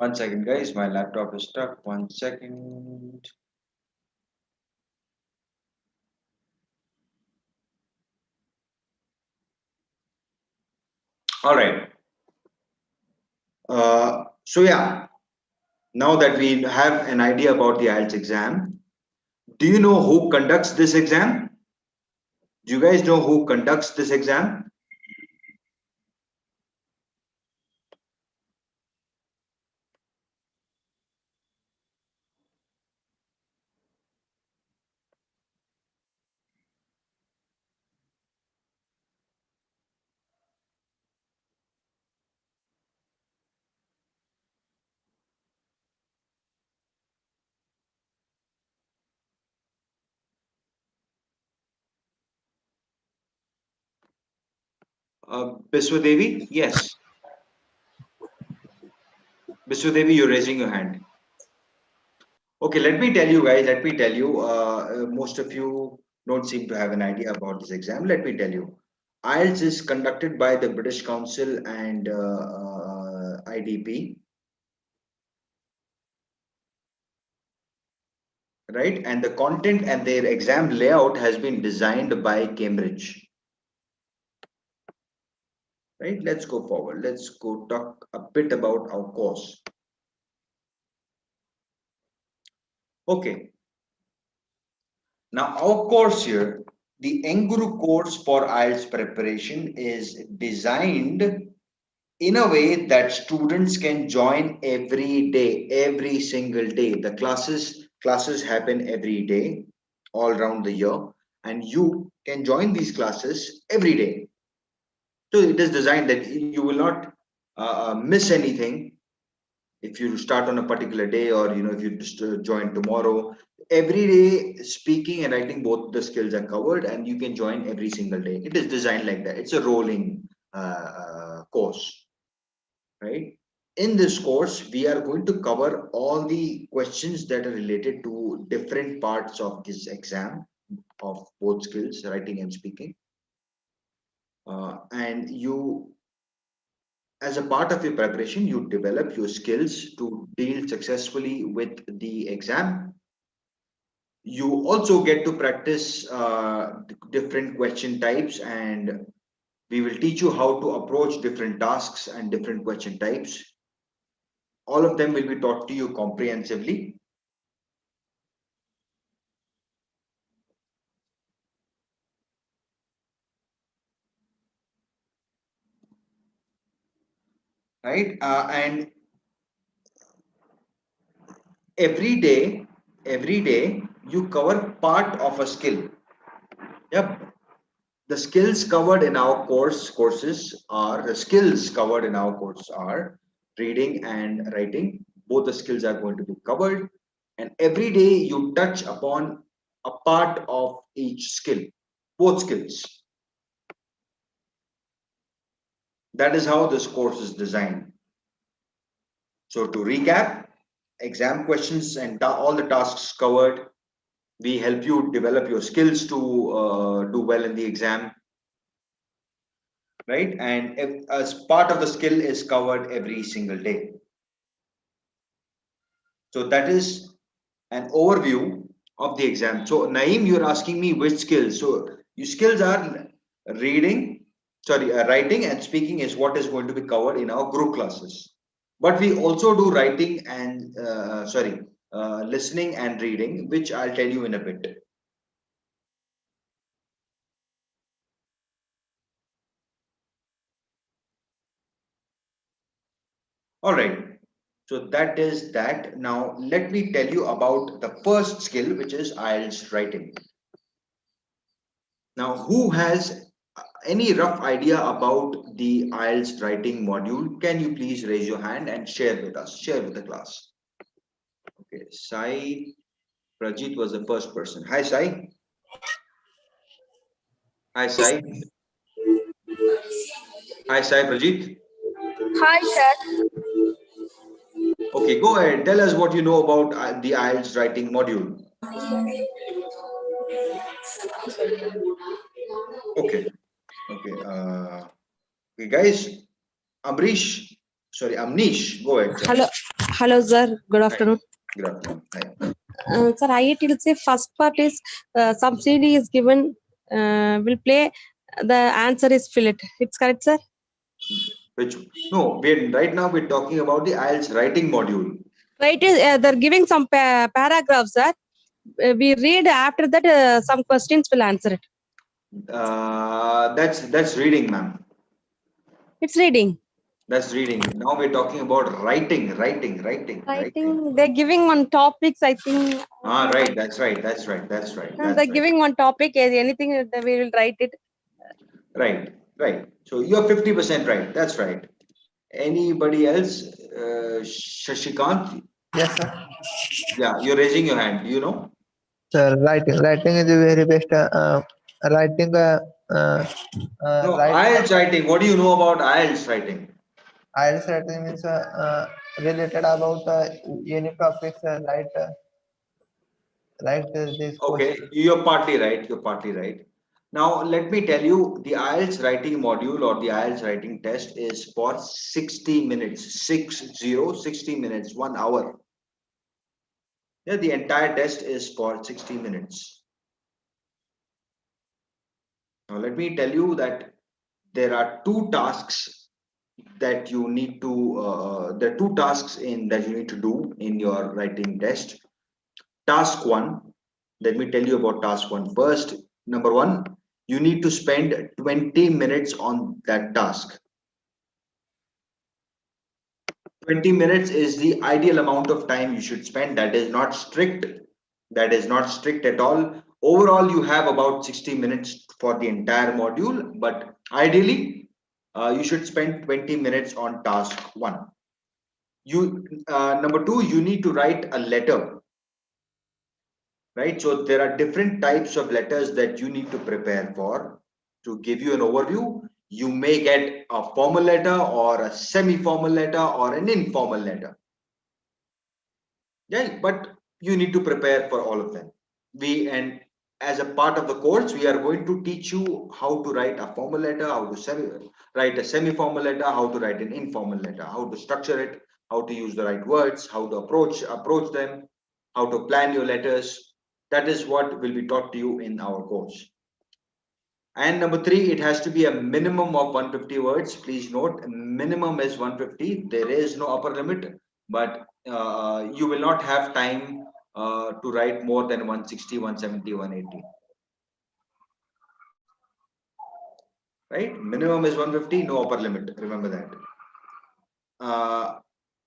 One second, guys. My laptop is stuck. 1 second. All right. So yeah, now that we have an idea about the IELTS exam, do you know who conducts this exam? Do you guys know who conducts this exam? Biswadevi? Yes. Biswadevi, you're raising your hand. Okay, let me tell you, guys. Let me tell you. Most of you don't seem to have an idea about this exam. Let me tell you. IELTS is conducted by the British Council and IDP, right? And the content and their exam layout has been designed by Cambridge, right? Let's go forward. Let's go talk a bit about our course. Okay, now our course here, the Enguru course for IELTS preparation is designed in a way that students can join every day, every single day. The classes happen every day, all around the year, and you can join these classes every day. So it is designed that you will not miss anything if you start on a particular day, or if you just join tomorrow. Every day, speaking and writing, both the skills are covered, and you can join every single day. It is designed like that. It's a rolling course, right? In this course, we are going to cover all the questions that are related to different parts of this exam of both skills, writing and speaking. And you, as a part of your preparation, you develop your skills to deal successfully with the exam. You also get to practice different question types, and we will teach you how to approach different tasks and different question types. All of them will be taught to you comprehensively. Right? And every day you cover part of a skill. Yep. The skills covered in our courses are the skills covered in our course are reading and writing. Both the skills are going to be covered, and every day you touch upon a part of each skill, both skills. That is how this course is designed. So to recap, exam questions and all the tasks covered. We help you develop your skills to do well in the exam, right? And if, as part of the skill is covered every single day. So that is an overview of the exam. So Naeem, you're asking me which skills. So your skills are writing and speaking is what is going to be covered in our group classes. But we also do writing and listening and reading, which I'll tell you in a bit. All right. So that is that. Now let me tell you about the first skill, which is IELTS writing. Now, who has any rough idea about the IELTS writing module? Can you please raise your hand and share with us, share with the class? Okay, Sai Prajit was the first person. Hi, Sai. Hi, Sai. Hi, Sai Prajit. Hi, sir. Okay, go ahead. Tell us what you know about the IELTS writing module. Okay, okay. Okay, guys. Amrish, Sorry, Amnish, go ahead, sir. Hello, sir. Good afternoon. Good afternoon. Hi. Sir, IELTS say first part is some CD is given. Will play. The answer is fill it. It's correct, sir. Which no, right now we're talking about the IELTS writing module. Right. They're giving some paragraphs, sir. We read after that. Some questions will answer it. That's reading, ma'am. It's reading. That's reading. Now we're talking about writing. They're giving one topics. I think. Right. That's right. They're giving one topic. Anything we will write it. Right. So you're 50% right. That's right. Anybody else? Shashikant? Yes, sir. Yeah, you're raising your hand. Do you know? Sir, writing is the very best. Writing. No, IELTS writing. What do you know about IELTS writing? IELTS writing means related about any topics. Write this Okay, question. you're partly right. Now, let me tell you, the IELTS writing module or the IELTS writing test is for 60 minutes, 60 minutes, 1 hour. Yeah, the entire test is for 60 minutes. Now, let me tell you that there are two tasks that you need to, there are two tasks that you need to do in your writing test. Task one, let me tell you about task one first. Number one, you need to spend 20 minutes on that task. 20 minutes is the ideal amount of time you should spend. That is not strict. That is not strict at all. Overall, you have about 60 minutes for the entire module, but ideally, you should spend 20 minutes on task one. Number two, you need to write a letter. Right, so there are different types of letters that you need to prepare for. To give you an overview, you may get a formal letter or a semi-formal letter or an informal letter. Yeah, but you need to prepare for all of them. And as a part of the course, we are going to teach you how to write a formal letter, how to write a semi-formal letter, how to write an informal letter, how to structure it, how to use the right words, how to approach them, how to plan your letters. That is what will be taught to you in our course. And number three, it has to be a minimum of 150 words. Please note, minimum is 150. There is no upper limit, but you will not have time to write more than 160, 170, 180. Right? Minimum is 150, no upper limit. Remember that.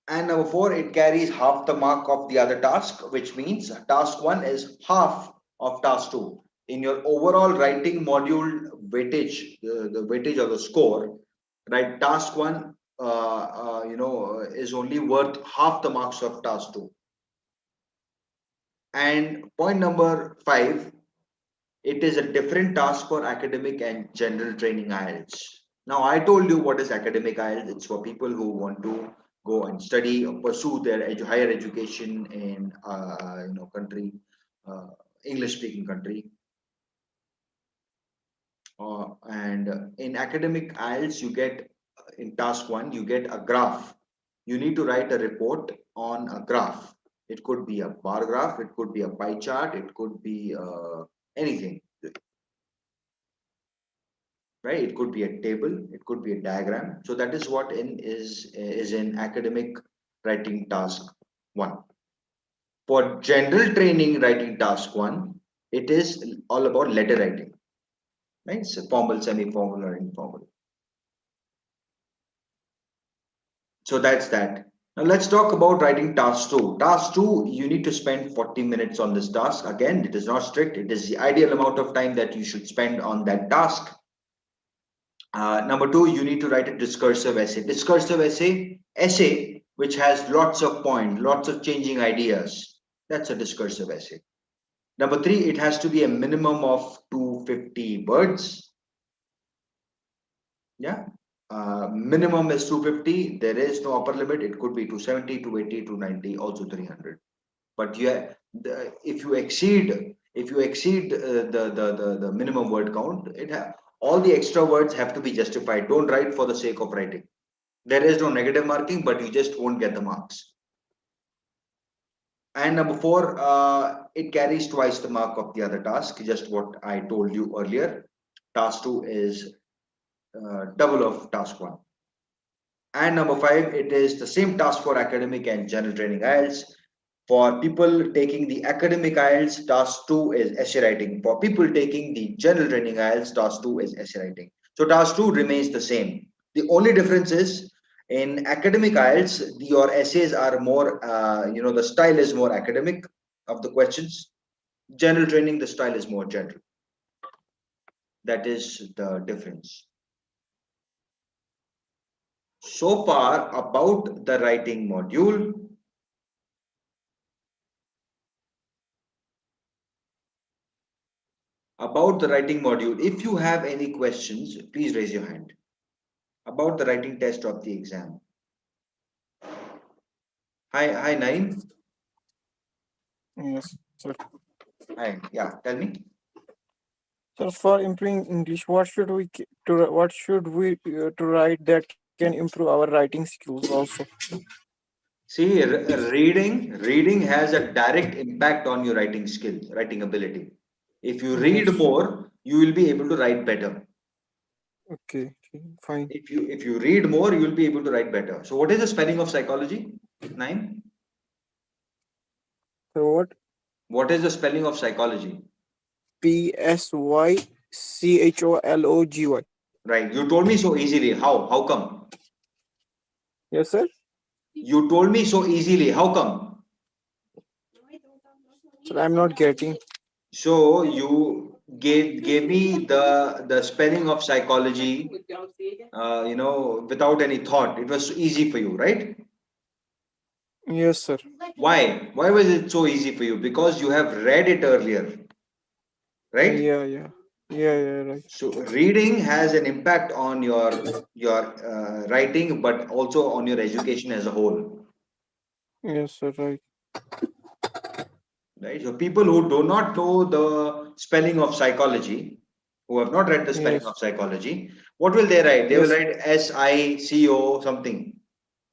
And number four, it carries half the mark of the other task, which means task one is half of task two. In your overall writing module weightage, the weightage of the score, right? Task one, is only worth half the marks of task two. And point number five, it is a different task for academic and general training IELTS. Now, I told you what is academic IELTS. It's for people who want to go and study or pursue their higher education in country, English speaking country. And in academic IELTS, you get in task one, you get a graph. You need to write a report on a graph. It could be a bar graph, it could be a pie chart, it could be anything. Right, it could be a table, it could be a diagram. So that is what is in academic writing task one. For general training writing task one, it is all about letter writing, right? So formal, semi-formal, or informal. So that's that. Now let's talk about writing task two. Task two, you need to spend 40 minutes on this task. Again, it is not strict. It is the ideal amount of time that you should spend on that task. Number two, you need to write a discursive essay. Discursive essay which has lots of points, lots of changing ideas. That's a discursive essay. Number three, it has to be a minimum of 250 words. Yeah, minimum is 250. There is no upper limit. It could be 270, 280, 290, also 300. But yeah, if you exceed the minimum word count, all the extra words have to be justified. Don't write for the sake of writing. There is no negative marking, but you just won't get the marks. And number 4, it carries twice the mark of the other task, just what I told you earlier. Task 2 is double of task 1. And number 5, it is the same task for academic and general training IELTS. For people taking the academic IELTS, task 2 is essay writing. For people taking the general training IELTS, task 2 is essay writing. So task 2 remains the same. The only difference is in academic IELTS, your essays are more, the style is more academic of the questions. General training, the style is more general. That is the difference. So far about the writing module. About the writing module, if you have any questions, please raise your hand. About the writing test of the exam. Hi, Naeem. Yes, sir. Hi, yeah, tell me. So for improving English, what should we to write that can improve our writing skills also? See, reading has a direct impact on your writing skills, writing ability. If you read Yes. more, you will be able to write better. Okay, fine. If you read more, you will be able to write better. So, what is the spelling of psychology? Naeem? So what? What is the spelling of psychology? PSYCHOLOGY. Right. You told me so easily. How? How come? Yes, sir. You told me so easily. How come? So I'm not getting. So you gave me the spelling of psychology, without any thought. It was easy for you, right? Yes, sir. Why? Why was it so easy for you? Because you have read it earlier, right? Yeah, right. So reading has an impact on your writing, but also on your education as a whole, Yes, sir, right. right? So people who do not know the spelling of psychology, who have not read the spelling Yes. of psychology, what will they write? They will Yes, write SICO something.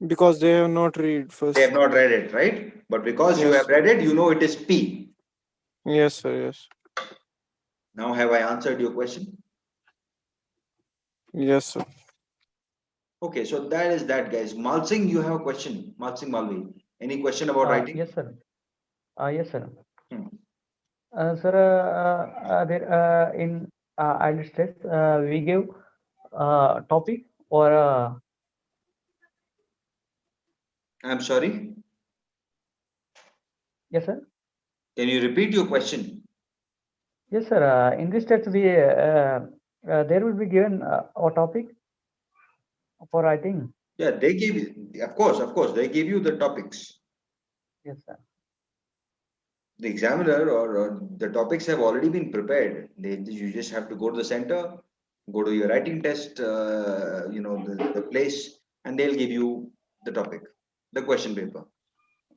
because they have not read They have first. not read it, right? But because you Yes, have read it, you know it is P. yes, sir, yes. Now have I answered your question? Yes, sir. Okay, so that is that, guys. Mal Singh, you have a question. Mal Singh Malvi. Any question about writing? Yes, sir. Yes, sir. Hmm. Sir, there in IELTS test, we give topic or I'm sorry. yes, sir. Can you repeat your question? Yes, sir. In this test, we there will be given a topic for writing. Yeah, they give you, of course, they give you the topics. Yes, sir. The examiner or the topics have already been prepared. You just have to go to the center, go to your writing test, the place, and they'll give you the topic, the question paper.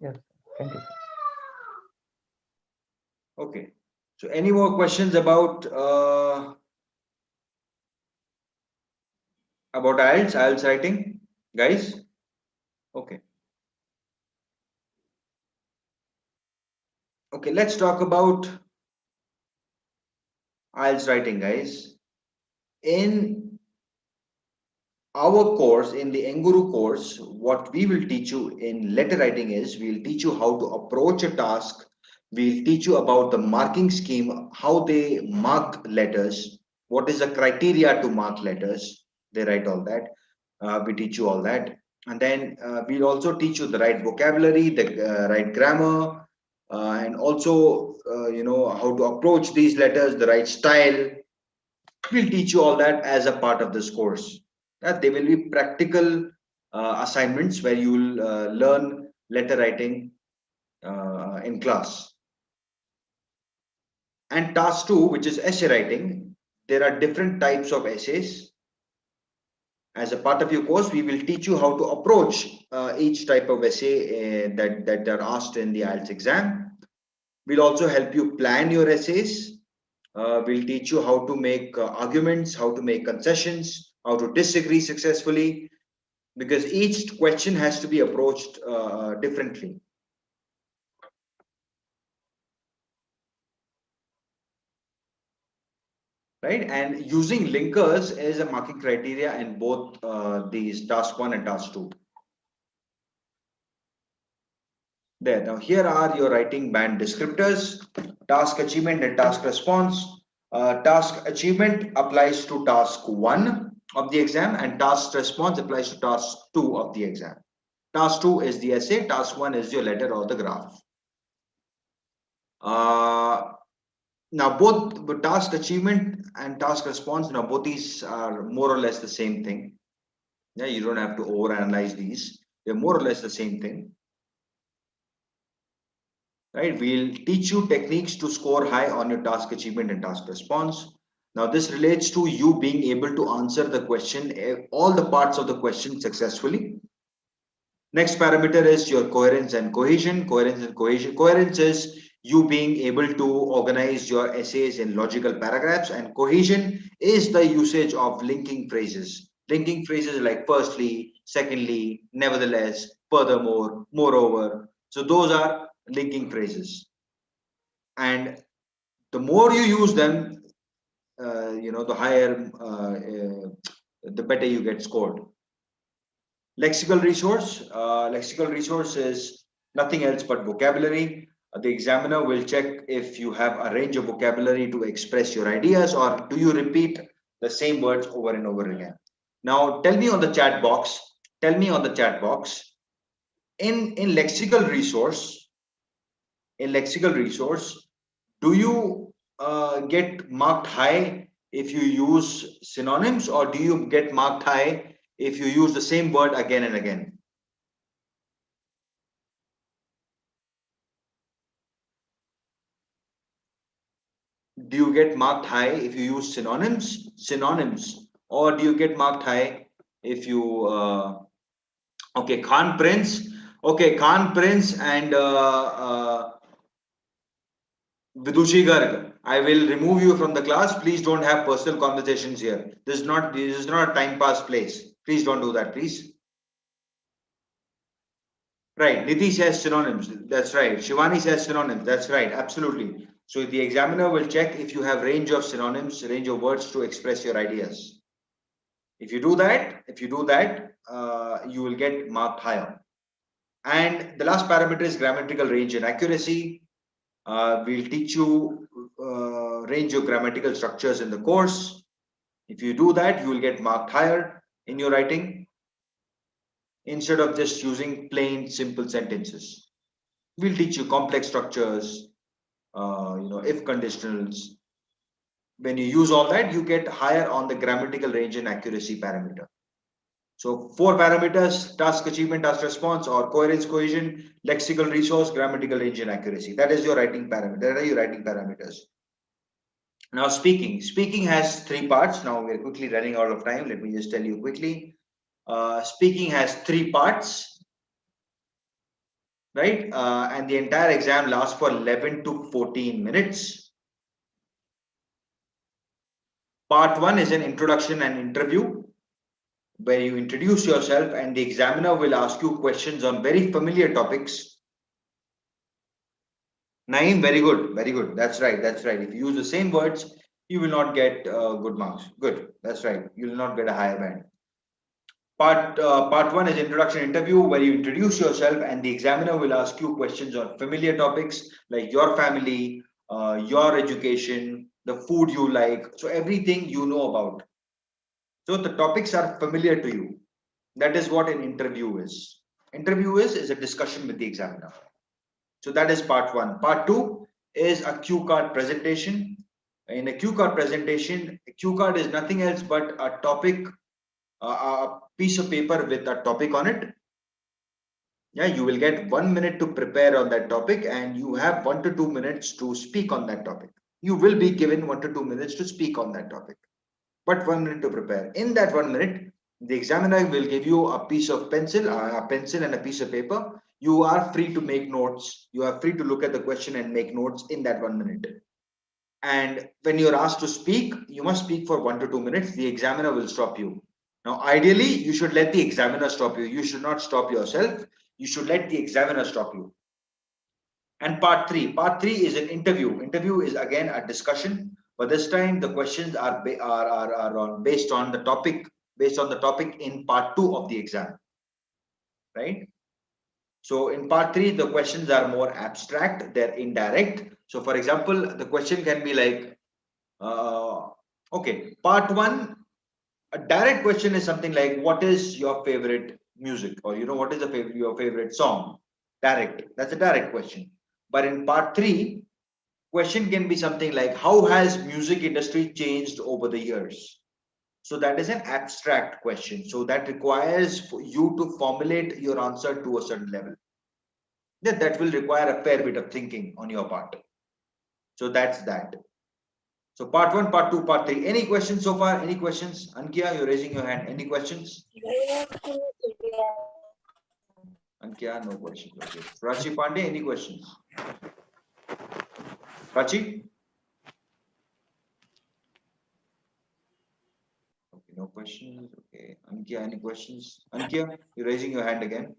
Yes. Thank you. Okay. So any more questions about IELTS writing, guys? Okay. Okay, let's talk about IELTS writing, guys. In our course, in the Enguru course, what we will teach you in letter writing is we'll teach you how to approach a task. We'll teach you about the marking scheme, how they mark letters, what is the criteria to mark letters. They write all that. We teach you all that. And then we'll also teach you the right vocabulary, the right grammar, and also, how to approach these letters, the right style. We'll teach you all that as a part of this course. There will be practical assignments where you will learn letter writing in class. And task 2, which is essay writing, there are different types of essays. As a part of your course, we will teach you how to approach each type of essay that are asked in the IELTS exam. We'll also help you plan your essays. We'll teach you how to make arguments, how to make concessions, how to disagree successfully. because each question has to be approached differently. Right, and using linkers is a marking criteria in both these task 1 and task 2. There, now here are your writing band descriptors: task achievement and task response. Task achievement applies to task 1 of the exam, and task response applies to task 2 of the exam. Task 2 is the essay, task 1 is your letter or the graph. Now both the task achievement and task response, now both these are more or less the same thing. Yeah, you don't have to overanalyze these. They're more or less the same thing. Right, we'll teach you techniques to score high on your task achievement and task response. Now this relates to you being able to answer the question, all the parts of the question successfully. Next parameter is your coherence and cohesion. Coherence is you being able to organize your essays in logical paragraphs, and cohesion is the usage of linking phrases. Linking phrases like firstly, secondly, nevertheless, furthermore, moreover. So those are linking phrases. And the more you use them, the higher, the better you get scored. Lexical resource. Lexical resource is nothing else but vocabulary. The examiner will check if you have a range of vocabulary to express your ideas, or do you repeat the same words over and over again. Now, tell me on the chat box. Tell me on the chat box. In lexical resource, do you get marked high if you use synonyms, or do you get marked high if you use the same word again and again? Do you get marked high if you use synonyms, or do you get marked high if you okay, Khan Prince, and Vidushi Garg, I will remove you from the class. Please don't have personal conversations here. This is not a time pass place. Please don't do that, please. Right, Niti says synonyms. That's right. Shivani says synonyms. That's right. Absolutely. So the examiner will check if you have range of synonyms, range of words to express your ideas. If you do that, you will get marked higher. And the last parameter is grammatical range and accuracy. We'll teach you range of grammatical structures in the course. If you do that, you will get marked higher in your writing, instead of just using plain simple sentences. We'll teach you complex structures, if conditionals. When you use all that, you get higher on the grammatical range and accuracy parameter. So 4 parameters: task achievement, task response, or coherence, cohesion, lexical resource, grammatical range and accuracy. That is your writing parameter. That are your writing parameters. Now speaking has 3 parts. Now we're quickly running out of time. Let me just tell you quickly. Speaking has 3 parts, right? And the entire exam lasts for 11 to 14 minutes. Part 1 is an introduction and interview, where you introduce yourself and the examiner will ask you questions on very familiar topics. Naeem, very good. That's right. If you use the same words, you will not get good marks. Good, that's right. You will not get a higher band. Part 1 is introduction interview, where you introduce yourself and the examiner will ask you questions on familiar topics like your family, your education, the food you like, so everything you know about. So the topics are familiar to you. That is what an interview is. Interview is a discussion with the examiner. So that is part 1. Part 2 is a cue card presentation. In a cue card presentation, a cue card is nothing else but a topic, a piece of paper with a topic on it. Yeah, you will get 1 minute to prepare on that topic, and you have 1 to 2 minutes to speak on that topic. You will be given 1 to 2 minutes to speak on that topic, but 1 minute to prepare. In that 1 minute, the examiner will give you a piece of pencil, and a piece of paper. You are free to make notes. You are free to look at the question and make notes in that 1 minute. And when you're asked to speak, you must speak for 1 to 2 minutes. The examiner will stop you. Now, ideally, you should let the examiner stop you. You should not stop yourself. You should let the examiner stop you. And part three is an interview. Interview is again a discussion, but this time the questions are based on the topic, in part 2 of the exam, right? So in part 3, the questions are more abstract, they're indirect. So for example, the question can be like, okay, part 1, a direct question is something like, what is your favorite music? Or, what is your favorite song? Direct, that's a direct question. But in part 3, question can be something like, how has music industry changed over the years? So that is an abstract question. So that requires for you to formulate your answer to a certain level. That will require a fair bit of thinking on your part. So that's that. So part 1, part 2, part 3. Any questions so far? Any questions? Ankia, you're raising your hand. Any questions? Ankia, no questions. Okay. Prachi Pandey, any questions? Prachi? Okay, no questions. Okay. Ankia, any questions? Ankia, you're raising your hand again.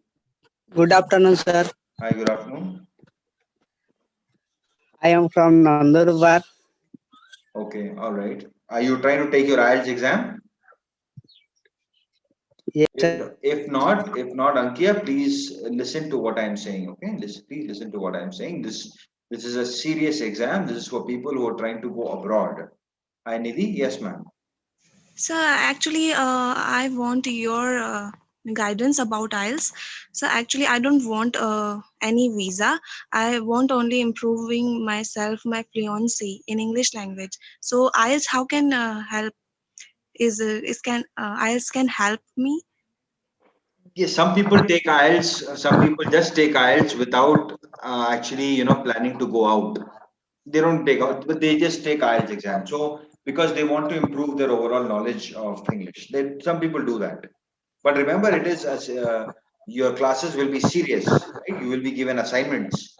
Good afternoon, sir. Hi, good afternoon. I am from Nandurbar. Okay, all right. Are you trying to take your IELTS exam? Yes, sir. If not, Ankia, please listen to what I'm saying. Okay, please listen to what I'm saying. This is a serious exam. This is for people who are trying to go abroad. Hi, Nidhi. Yes, ma'am. So actually, I want your guidance about IELTS. So actually, I don't want any visa. I want only improving myself, my fluency in English language. So IELTS, how can help? IELTS can help me? Yes, some people take IELTS. Some people just take IELTS without actually, planning to go out. They don't take out, but they just take IELTS exam. So because they want to improve their overall knowledge of English, some people do that. But remember, it is as your classes will be serious. Right? You will be given assignments.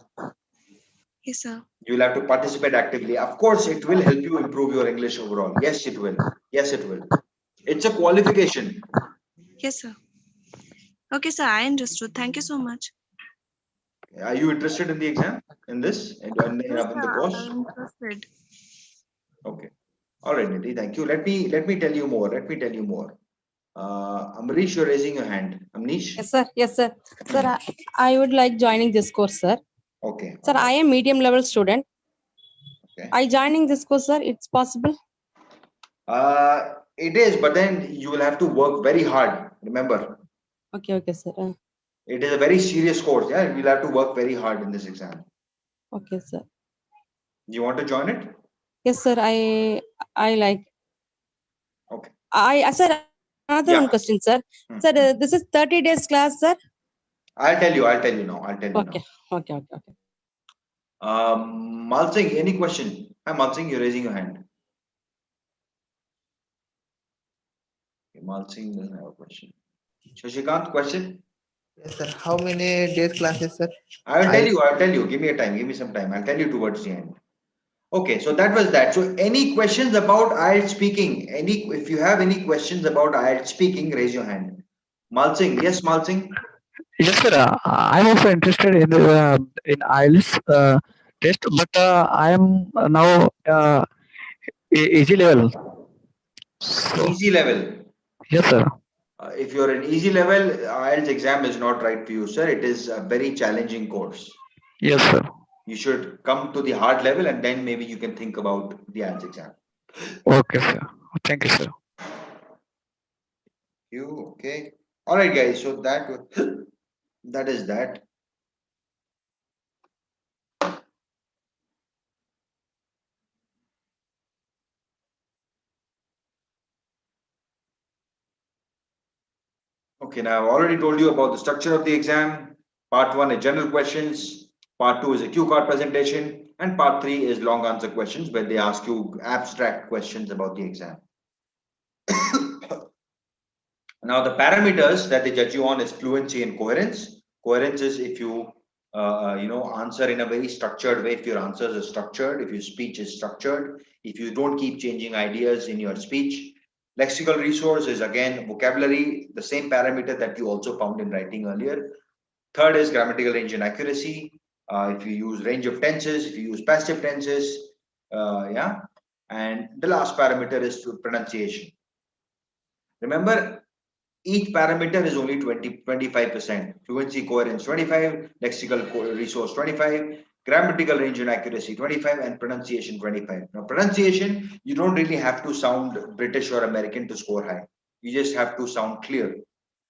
Yes, sir. You will have to participate actively. Of course, it will help you improve your English overall. Yes, it will. Yes, it will. It's a qualification. Yes, sir. Okay, sir. I understood. Thank you so much. Are you interested in the exam? In this? In Yes, the sir. course? I'm interested. Okay. All right, Nidhi. Thank you. Let me tell you more. Amrish, you're raising your hand. Amnish? Yes, sir. Yes, sir. Sir, I would like joining this course, sir. Okay. Sir, I am medium level student. Okay. I joining this course, sir. It's possible. It is, but then you will have to work very hard. Remember, Okay, sir. it is a very serious course. Yeah, you'll have to work very hard in this exam. Okay, sir. You want to join it? Yes, sir. I like. Okay. Sir, another Yeah. one question, sir. Sir, this is 30 days class, sir. I'll tell you now. Okay. Malsing, any question? Hi, Malsing, you're raising your hand. Okay, Malsing doesn't have a question. Shashikant, question? Yes, sir. How many days classes, sir? I'll tell you. Give me some time. I'll tell you towards the end. Okay, so that was that. So any questions about IELTS speaking? If you have any questions about IELTS speaking, raise your hand. Malsing, yes, Malsing? Yes, sir. I'm also interested in IELTS test, but I am now easy level. So, Easy level. yes, sir. If you're in easy level, IELTS exam is not right for you, sir. It is a very challenging course. Yes, sir. You should come to the hard level and then maybe you can think about the IELTS exam. Okay, sir. Thank you, sir. Okay. All right, guys. So that is that. Okay, now I've already told you about the structure of the exam. Part 1 is general questions. Part 2 is a cue card presentation. And part 3 is long answer questions where they ask you abstract questions about the exam. Now, the parameters that they judge you on is fluency and coherence. Coherence is if you answer in a very structured way, if your answers are structured, if your speech is structured, if you don't keep changing ideas in your speech, Lexical resource is again vocabulary, the same parameter that you also found in writing earlier. Third is grammatical range and accuracy. If you use range of tenses, if you use passive tenses, yeah. And the last parameter is pronunciation. Remember, each parameter is only 25%. Fluency, coherence 25, lexical resource 25, grammatical range and accuracy 25, and pronunciation 25. Now, pronunciation, you don't really have to sound British or American to score high. You just have to sound clear.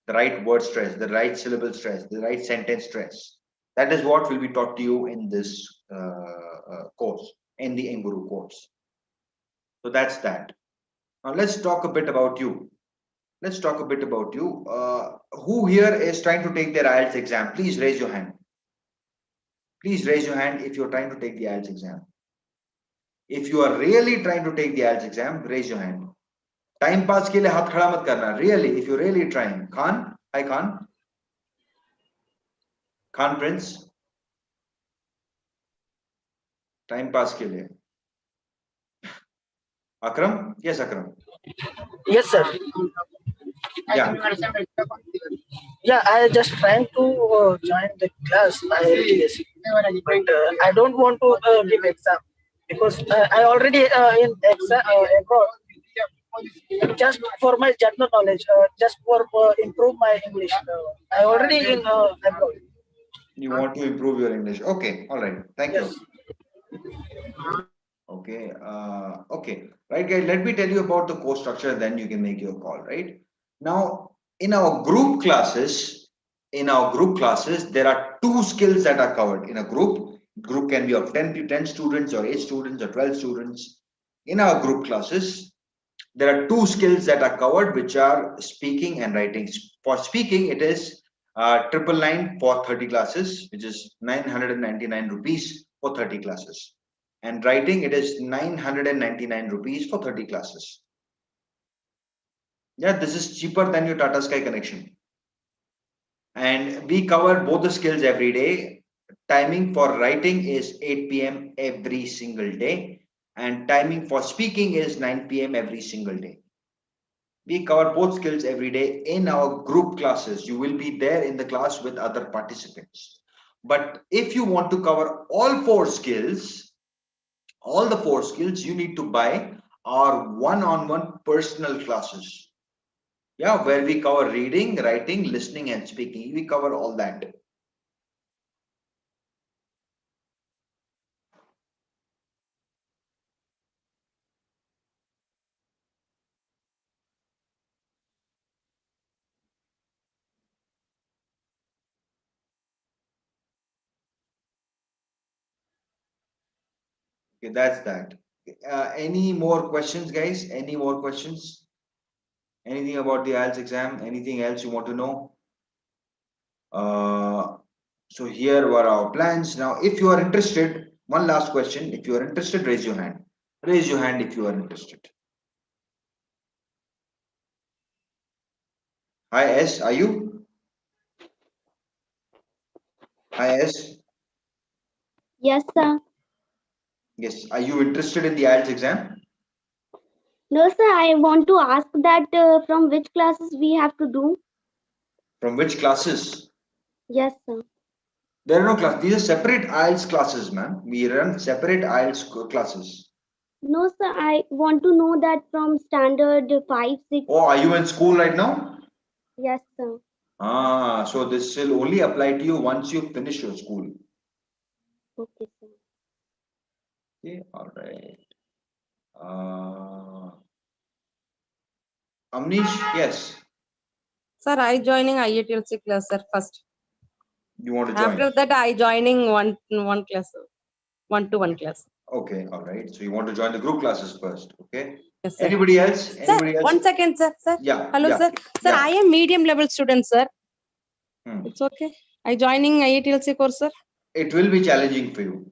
The right word stress, the right syllable stress, the right sentence stress. That is what will be taught to you in this course, in the Enguru course. So that's that. Now let's talk a bit about you. Let's talk a bit about you. Who here is trying to take their IELTS exam? Please raise your hand. Please raise your hand if you're trying to take the IELTS exam. If you are really trying to take the IELTS exam, raise your hand. Time pass ke liye haath khada mat karna. Really, if you're really trying. Khan? Hi Khan. Khan Prince. Time pass ke liye. Akram? Yes, Akram. Yes, sir. Yeah. Yeah, I just trying to join the class IELTS, but I don't want to give exam because I already in exam abroad. Just for my general knowledge, just for improve my English. I already in abroad. You want to improve your English. Okay, all right. Thank Yes. you. Okay, okay. Right, guys, let me tell you about the course structure, then you can make your call, right? Now, in our group classes, there are 2 skills that are covered in a group. Group can be of 10 students or 8 students or 12 students. In our group classes, there are 2 skills that are covered, which are speaking and writing. For speaking, it is 999 for 30 classes, which is 999 rupees for 30 classes. And writing, it is 999 rupees for 30 classes. Yeah, this is cheaper than your Tata Sky connection. And we cover both the skills every day. Timing for writing is 8 p.m. every single day. And timing for speaking is 9 p.m. every single day. We cover both skills every day in our group classes. You will be there in the class with other participants. But if you want to cover all 4 skills, you need to buy our one-on-one personal classes. Yeah, where we cover reading, writing, listening, and speaking. We cover all that. Okay, that's that. Any more questions, guys? Any more questions? Anything about the IELTS exam? Anything else you want to know? So here were our plans. Now, if you are interested, one last question. If you are interested, raise your hand. Raise your hand if you are interested. Hi S, are you? Hi S. Yes, sir. Yes. Are you interested in the IELTS exam? No, sir. I want to ask that from which classes we have to do. From which classes? Yes, sir. There are no classes. These are separate IELTS classes, man. We run separate IELTS classes. No, sir. I want to know that from standard 5, 6. Oh, are you in school right now? Yes, sir. So this will only apply to you once you finish your school. Okay, sir. Okay, all right. Amnish, yes. Sir, I joining IELTS class, sir, first. You want to join? After that, I joining one class, one-to-one class. Okay, all right. So you want to join the group classes first, okay? Yes, sir. Anybody else? Sir, Anybody else? 1 second, sir. Yeah. Hello, yeah, sir. Sir, yeah. I am medium level student, sir. Hmm. It's okay. I joining IELTS course, sir. It will be challenging for you.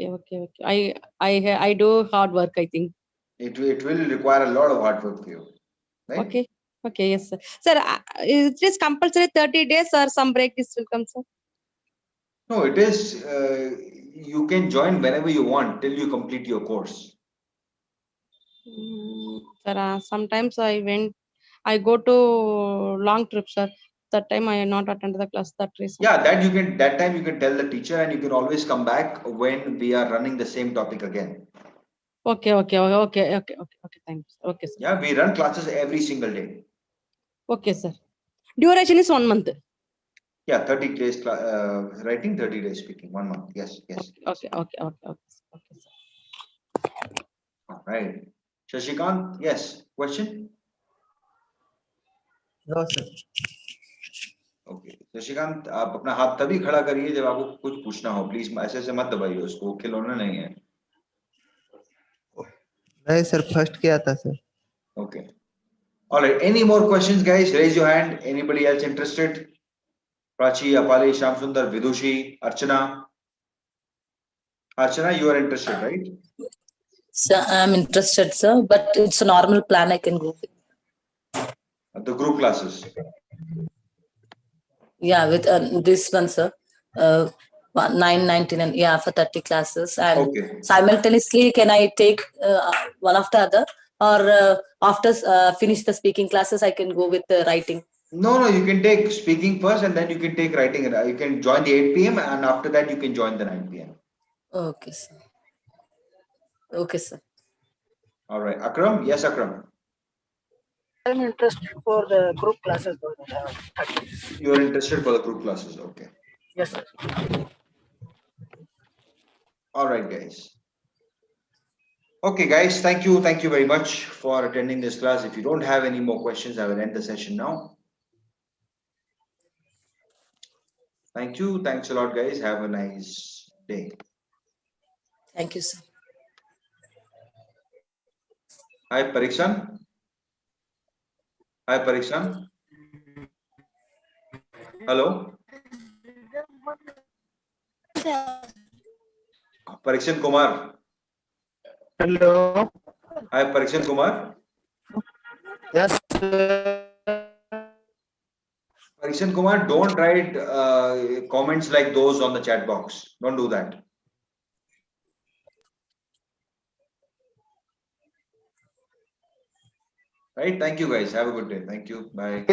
Okay. I do hard work, I think. It will require a lot of hard work for you, right? Okay, yes, sir. Sir, it is compulsory 30 days or some break is will come, sir? No, it is. You can join whenever you want till you complete your course. Sir, sometimes I go to long trips, sir. That time I not attend the class. That reason. Yeah, that time you can tell the teacher, and you can always come back when we are running the same topic again. Okay. Thanks. Okay, sir. Yeah, we run classes every single day. Okay, sir. Duration is 1 month. Yeah, 30 days writing, 30 days speaking, 1 month. Yes. Okay, sir. All right. Shashikant, yes. Question? No, sir. Okay Shashikant आप अपना हाथ तभी खड़ा करिए जब आपको कुछ पूछना हो प्लीज ऐसे से मत दबाइए उसको खिलौना नहीं है नहीं सर फर्स्ट किया था sir okay alright any more questions guys raise your hand anybody else interested Prachi Apali Shyam Sundar Vidushi Archana you are interested right So I'm interested sir but it's a normal plan I can go with. The group classes Yeah, with this one, sir. 9, 19, and yeah, for 30 classes. And okay. Simultaneously, can I take one after other, or after finish the speaking classes, I can go with the writing? No, you can take speaking first, and then you can take writing. You can join the 8 p.m. and after that, you can join the 9 p.m. Okay, sir. Okay, sir. All right, Akram. Yes, Akram. I'm interested for the group classes. You are interested for the group classes, okay? Yes, sir. All right, guys. Okay, guys, thank you very much for attending this class. If you don't have any more questions, I will end the session now. Thank you. Thanks a lot, guys. Have a nice day. Thank you, sir. Hi, Pariksan. Hi, Pariksan. Hello. Pariksan Kumar. Hello. Hi, Pariksan Kumar. Yes, sir. Pariksan Kumar, don't write comments like those on the chat box. Don't do that. Right? Thank you, guys. Have a good day. Thank you. Bye.